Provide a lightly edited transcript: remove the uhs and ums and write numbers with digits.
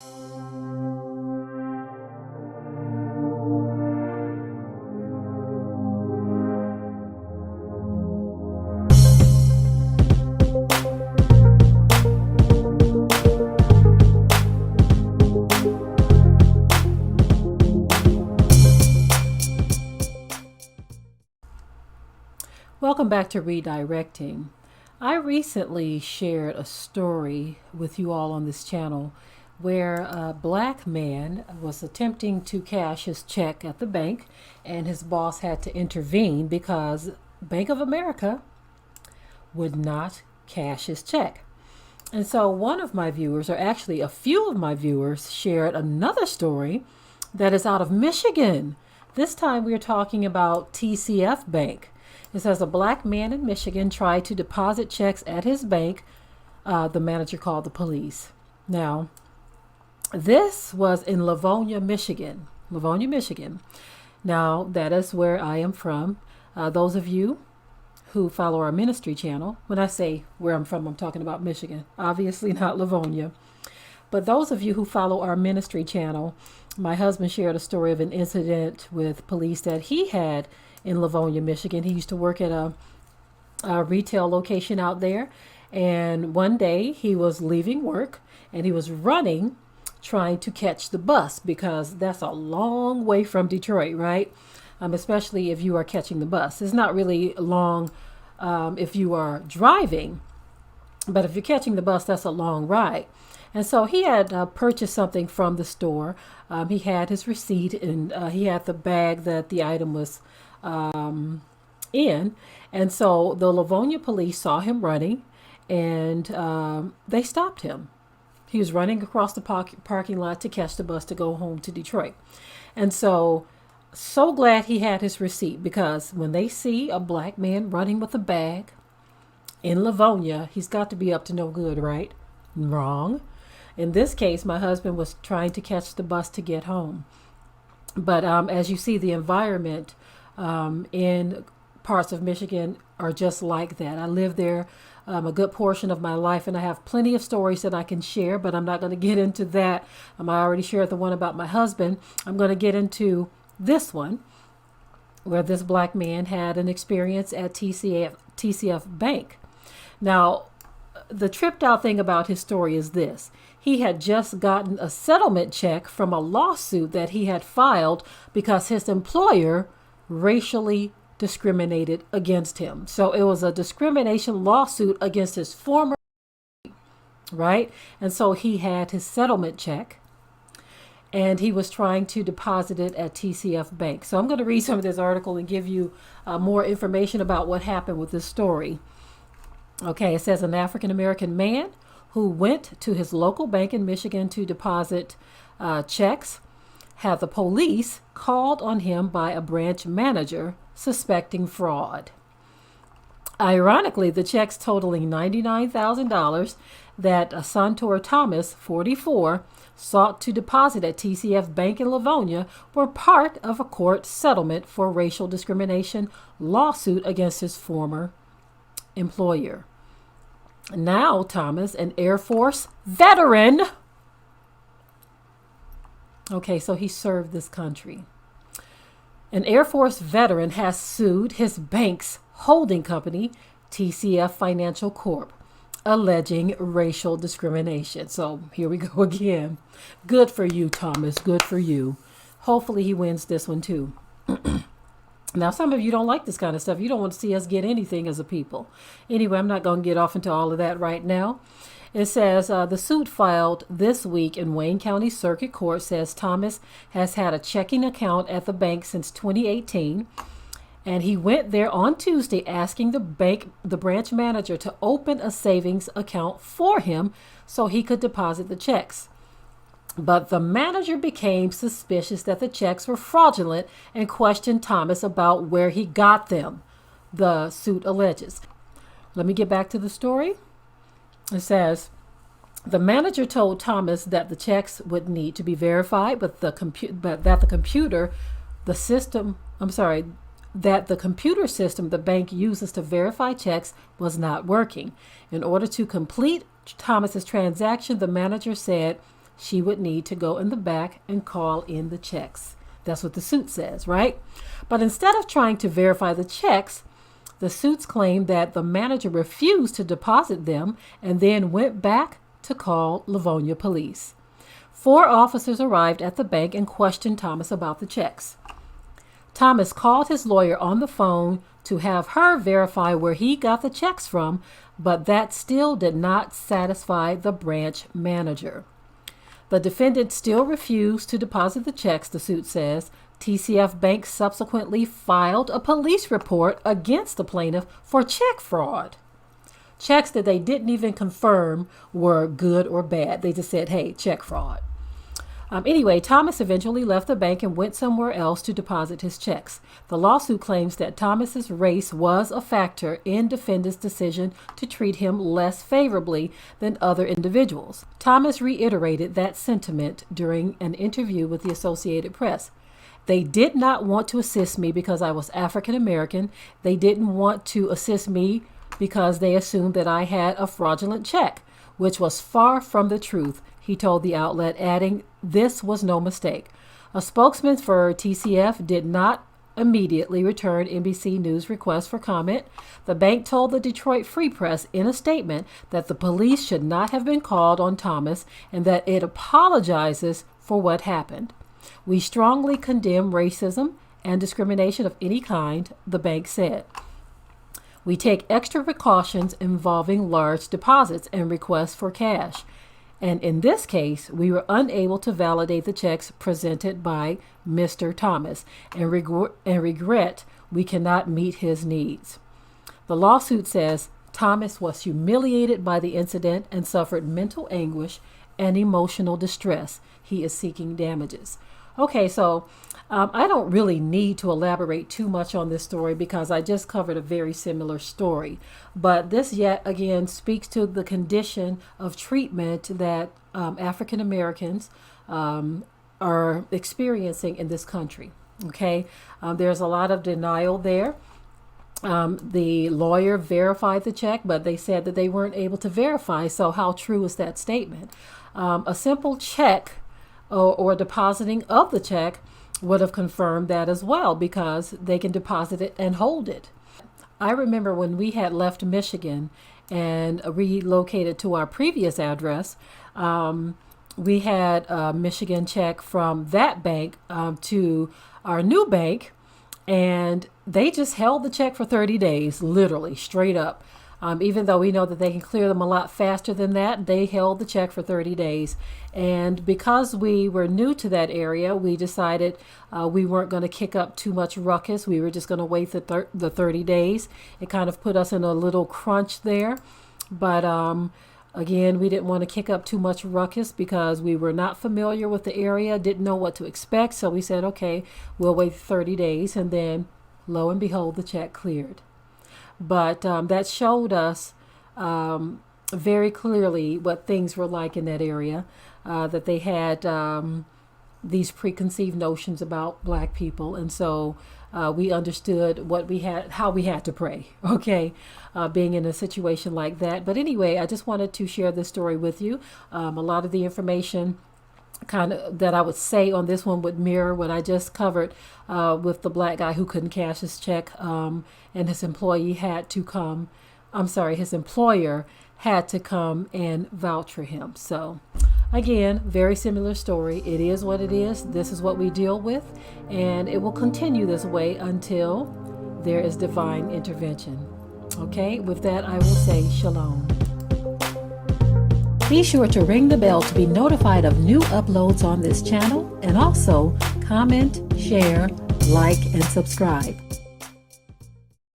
Welcome back to Redirecting. I recently shared a story with you all on this channel where a black man was attempting to cash his check at the bank, and his boss had to intervene because Bank of America would not cash his check. And so one of my viewers, or actually a few of my viewers, shared another story that is out of Michigan. This time we're talking about TCF Bank. It says a black man in Michigan tried to deposit checks at his bank. The manager called the police. Now, this was in Livonia, Michigan. Livonia, Michigan. Now, that is where I am from. Those of you who follow our ministry channel, when I say where I'm from, I'm talking about Michigan. Obviously not Livonia. But those of you who follow our ministry channel, my husband shared a story of an incident with police that he had in Livonia, Michigan. He used to work at a retail location out there. And one day he was leaving work and he was running, trying to catch the bus, because that's a long way from Detroit, right? Especially if you are catching the bus. It's not really long if you are driving, but if you're catching the bus, that's a long ride. And so he had purchased something from the store. He had his receipt, and he had the bag that the item was in. And so the Livonia police saw him running, and they stopped him. He was running across the parking lot to catch the bus to go home to Detroit. And so glad he had his receipt, because when they see a black man running with a bag in Livonia, he's got to be up to no good, right? Wrong. In this case, my husband was trying to catch the bus to get home. But as you see, the environment in parts of Michigan are just like that. I lived there a good portion of my life, and I have plenty of stories that I can share, but I'm not going to get into that. I already shared the one about my husband. I'm going to get into this one, where this black man had an experience at TCF Bank. Now, the tripped out thing about his story is this. He had just gotten a settlement check from a lawsuit that he had filed because his employer racially discriminated against him. So it was a discrimination lawsuit against his former, right? And so he had his settlement check, and he was trying to deposit it at TCF Bank. So I'm going to read some of this article and give you more information about what happened with this story. Okay, it says an African-American man who went to his local bank in Michigan to deposit checks had the police called on him by a branch manager suspecting fraud. Ironically, the checks totaling $99,000 that Santor Thomas, 44, sought to deposit at TCF Bank in Livonia were part of a court settlement for racial discrimination lawsuit against his former employer. Now Thomas, an Air Force veteran, okay, so he served this country. An Air Force veteran has sued his bank's holding company, TCF Financial Corp., alleging racial discrimination. So here we go again. Good for you, Thomas. Good for you. Hopefully he wins this one too. Now, some of you don't like this kind of stuff. You don't want to see us get anything as a people. Anyway, I'm not going to get off into all of that right now. It says the suit filed this week in Wayne County Circuit Court says Thomas has had a checking account at the bank since 2018. And he went there on Tuesday asking the branch manager to open a savings account for him so he could deposit the checks. But the manager became suspicious that the checks were fraudulent and questioned Thomas about where he got them, the suit alleges. Let me get back to the story. It says, the manager told Thomas that the checks would need to be verified, but that the computer system the bank uses to verify checks was not working. In order to complete Thomas's transaction, the manager said she would need to go in the back and call in the checks. That's what the suit says, right? But instead of trying to verify the checks, the suits claim that the manager refused to deposit them and then went back to call Livonia police. 4 officers arrived at the bank and questioned Thomas about the checks. Thomas called his lawyer on the phone to have her verify where he got the checks from, but that still did not satisfy the branch manager. The defendant still refused to deposit the checks, the suit says. TCF Bank subsequently filed a police report against the plaintiff for check fraud. Checks that they didn't even confirm were good or bad. They just said, hey, check fraud. Anyway, Thomas eventually left the bank and went somewhere else to deposit his checks. The lawsuit claims that Thomas's race was a factor in defendant's decision to treat him less favorably than other individuals. Thomas reiterated that sentiment during an interview with the Associated Press. They did not want to assist me because I was African American. They didn't want to assist me because they assumed that I had a fraudulent check, which was far from the truth, he told the outlet, adding, this was no mistake. A spokesman for TCF did not immediately return NBC News' request for comment. The bank told the Detroit Free Press in a statement that the police should not have been called on Thomas and that it apologizes for what happened. We strongly condemn racism and discrimination of any kind, the bank said. We take extra precautions involving large deposits and requests for cash. And in this case, we were unable to validate the checks presented by Mr. Thomas and regret we cannot meet his needs. The lawsuit says Thomas was humiliated by the incident and suffered mental anguish and emotional distress. He is seeking damages. Okay, so I don't really need to elaborate too much on this story because I just covered a very similar story. But this yet again speaks to the condition of treatment that African Americans are experiencing in this country. Okay, there's a lot of denial there. The lawyer verified the check, but they said that they weren't able to verify. So how true is that statement? A simple check or depositing of the check would have confirmed that as well, because they can deposit it and hold it. I remember when we had left Michigan and relocated to our previous address, we had a Michigan check from that bank to our new bank, and they just held the check for 30 days, literally straight up. Even though we know that they can clear them a lot faster than that, they held the check for 30 days. And because we were new to that area, we decided we weren't going to kick up too much ruckus. We were just going to wait the 30 days. It kind of put us in a little crunch there. But again, we didn't want to kick up too much ruckus because we were not familiar with the area, didn't know what to expect. So we said, okay, we'll wait 30 days. And then lo and behold, the check cleared. But that showed us very clearly what things were like in that area, that they had these preconceived notions about Black people. And so we understood what we had, how we had to pray, okay, being in a situation like that. But anyway, I just wanted to share this story with you. A lot of the information kind of that I would say on this one would mirror what I just covered with the Black guy who couldn't cash his check, and his employer had to come and vouch for him. So again, very similar story. It is what it is. This is what we deal with, and it will continue this way until there is divine intervention. Okay, with that I will say shalom. Be sure to ring the bell to be notified of new uploads on this channel, and also comment, share, like, and subscribe.